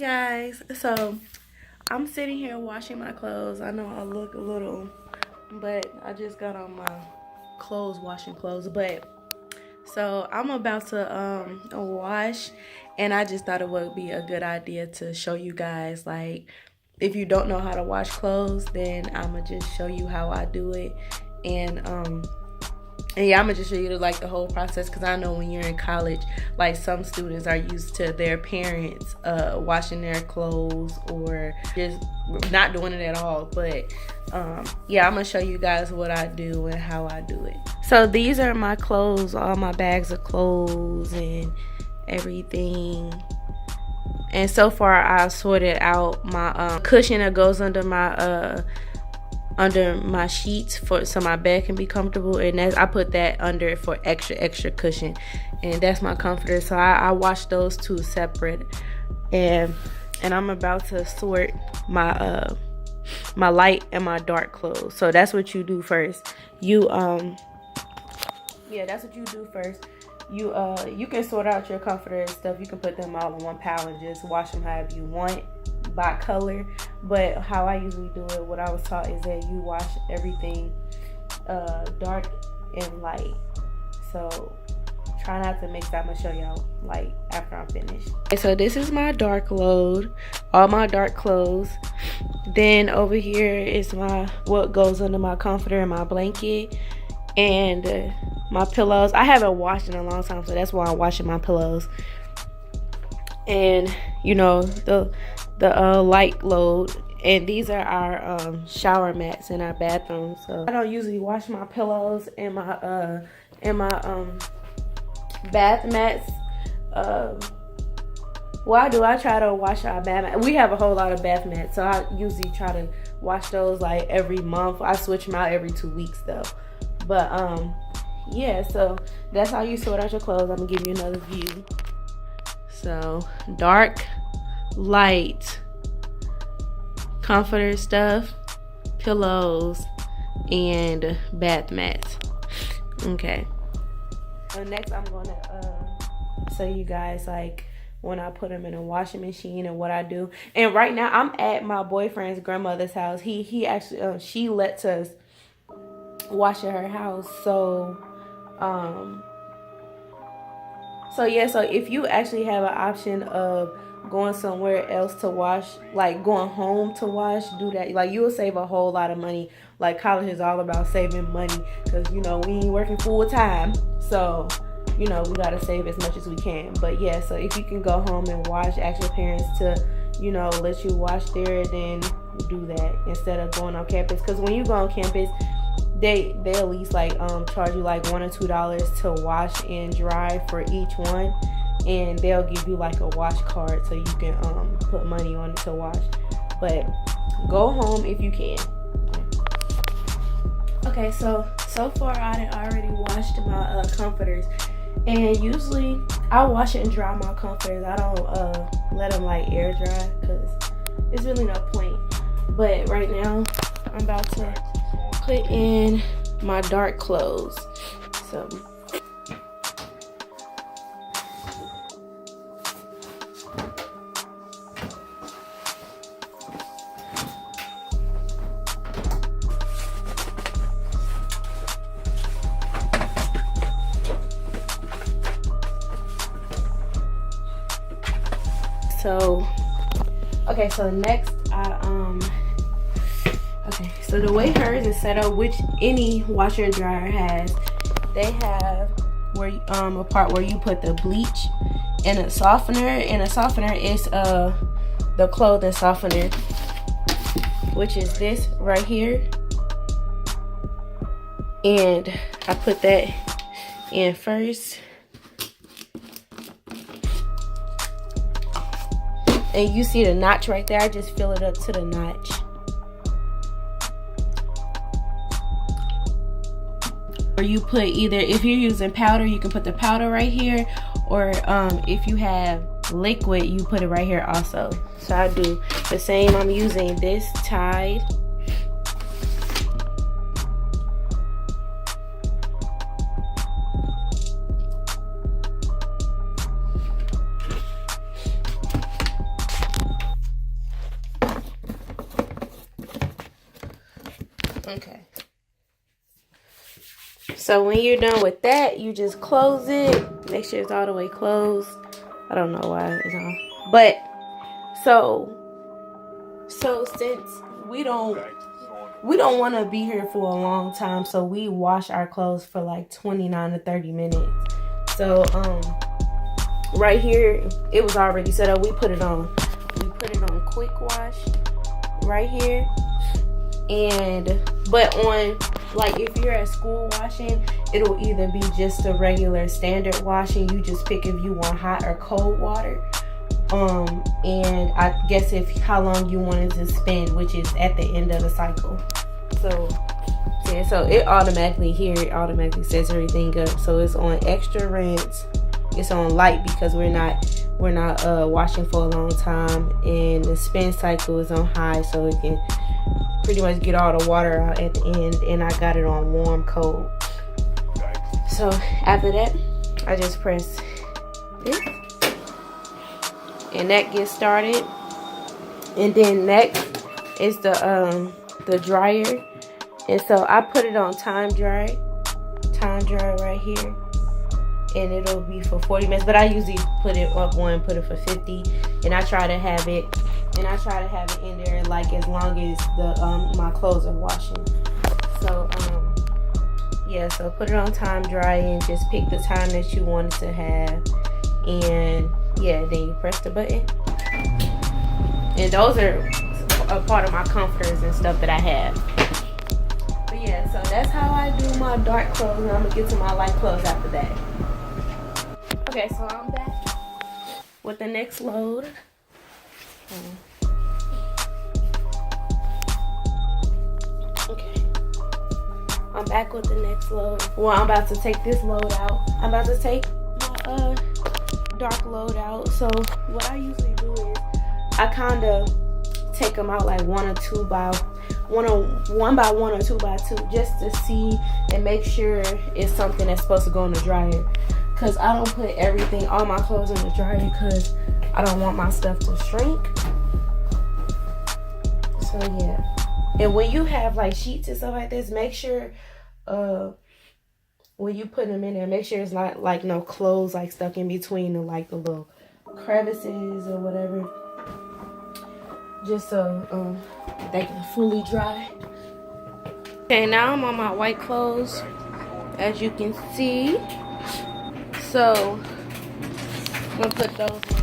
Guys, so I'm sitting here washing my clothes. I know I look a little, but I just got on my washing clothes. But so I'm about to wash, and I just thought it would be a good idea to show you guys, like, if you don't know how to wash clothes, then I'ma just show you how I do it. And yeah, I'm gonna just show you the whole process, because I know when you're in college, like, some students are used to their parents washing their clothes or just not doing it at all. But yeah, I'm gonna show you guys what I do and how I do it. So these are my clothes, all my bags of clothes and everything. And so far I've sorted out my cushion that goes under my sheets so my bed can be comfortable, and I put that under for extra cushion. And that's my comforter, so I wash those two separate. And I'm about to sort my my light and my dark clothes. So that's what you do first. That's what you do first. You can sort out your comforter and stuff. You can put them all in one pile and just wash them however you want by color. But how I usually do it, what I was taught, is that you wash everything dark and light. So try not to mix. I'm gonna show y'all after I'm finished. Okay, so this is my dark load, all my dark clothes. Then over here is what goes under my comforter and my blanket and my pillows. I haven't washed in a long time, so that's why I'm washing my pillows. And the light load, and these are our shower mats in our bathroom. So I don't usually wash my pillows and my bath mats. Why do I try to wash our bath mats? We have a whole lot of bath mats, so I usually try to wash those every month. I switch them out every 2 weeks though. But yeah, so that's how you sort out your clothes. I'm gonna give you another view. So dark, light, comforter stuff, pillows, and bath mats. Okay, so next I'm gonna show you guys when I put them in a washing machine and what I do. And right now I'm at my boyfriend's grandmother's house. He actually she lets us wash at her house. So yeah, so if you actually have an option of going somewhere else to wash, going home to wash, do that. You will save a whole lot of money. College is all about saving money, because we ain't working full time, so we gotta save as much as we can. But yeah, so if you can go home and wash, ask your parents to let you wash there, then do that instead of going on campus. Because when you go on campus, they at least charge you $1 or $2 to wash and dry for each one, and they'll give you a wash card so you can put money on it to wash. But go home if you can. Okay, so far I already washed my comforters, and usually I wash and dry my comforters. I don't let them air dry, because it's really no point. But right now I'm about to put in my dark clothes. So next so the way hers is set up, which any washer and dryer has, they have a part where you put the bleach and a softener, and a softener is the clothing softener, which is this right here. And I put that in first. And you see the notch right there, I just fill it up to the notch. Or you put either, if you're using powder, you can put the powder right here, or if you have liquid, you put it right here also. So I do the same. I'm using this Tide Okay. So when you're done with that, you just close it. Make sure it's all the way closed. I don't know why it's on. But so since we don't want to be here for a long time, so we wash our clothes for like 29 to 30 minutes. So right here it was already set up. We put it on quick wash right here. But on, like, if you're at school washing, it'll either be just a regular standard washing. You just pick if you want hot or cold water. And I guess how long you want it to spend, which is at the end of the cycle. So yeah, so it automatically sets everything up. So it's on extra rinse. It's on light because we're not washing for a long time, and the spin cycle is on high, so it can pretty much get all the water out at the end. And I got it on warm cold. So after that, I just press this, and that gets started. And then next is the dryer, and so I put it on time dry right here, and it'll be for 40 minutes. But I usually put it for 50, and I try to have it in there like as long as my clothes are washing. So yeah, so put it on time dry and just pick the time that you want it to have, and yeah, then you press the button. And those are a part of my comforters and stuff that I have. But yeah, so that's how I do my dark clothes, and I'm gonna get to my light clothes after that. Okay, so I'm back with the next load. Okay, I'm back with the next load. Well, I'm about to take this load out. I'm about to take my dark load out. So what I usually do is I kind of take them out like one by one or two by two, just to see and make sure it's something that's supposed to go in the dryer. Cause I don't put all my clothes in the dryer, because I don't want my stuff to shrink. So yeah. And when you have like sheets and stuff like this, make sure when you put them in there, make sure it's not like no clothes like stuck in between the little crevices or whatever. Just so they can fully dry. Okay, now I'm on my white clothes, as you can see. So I'm gonna put those in.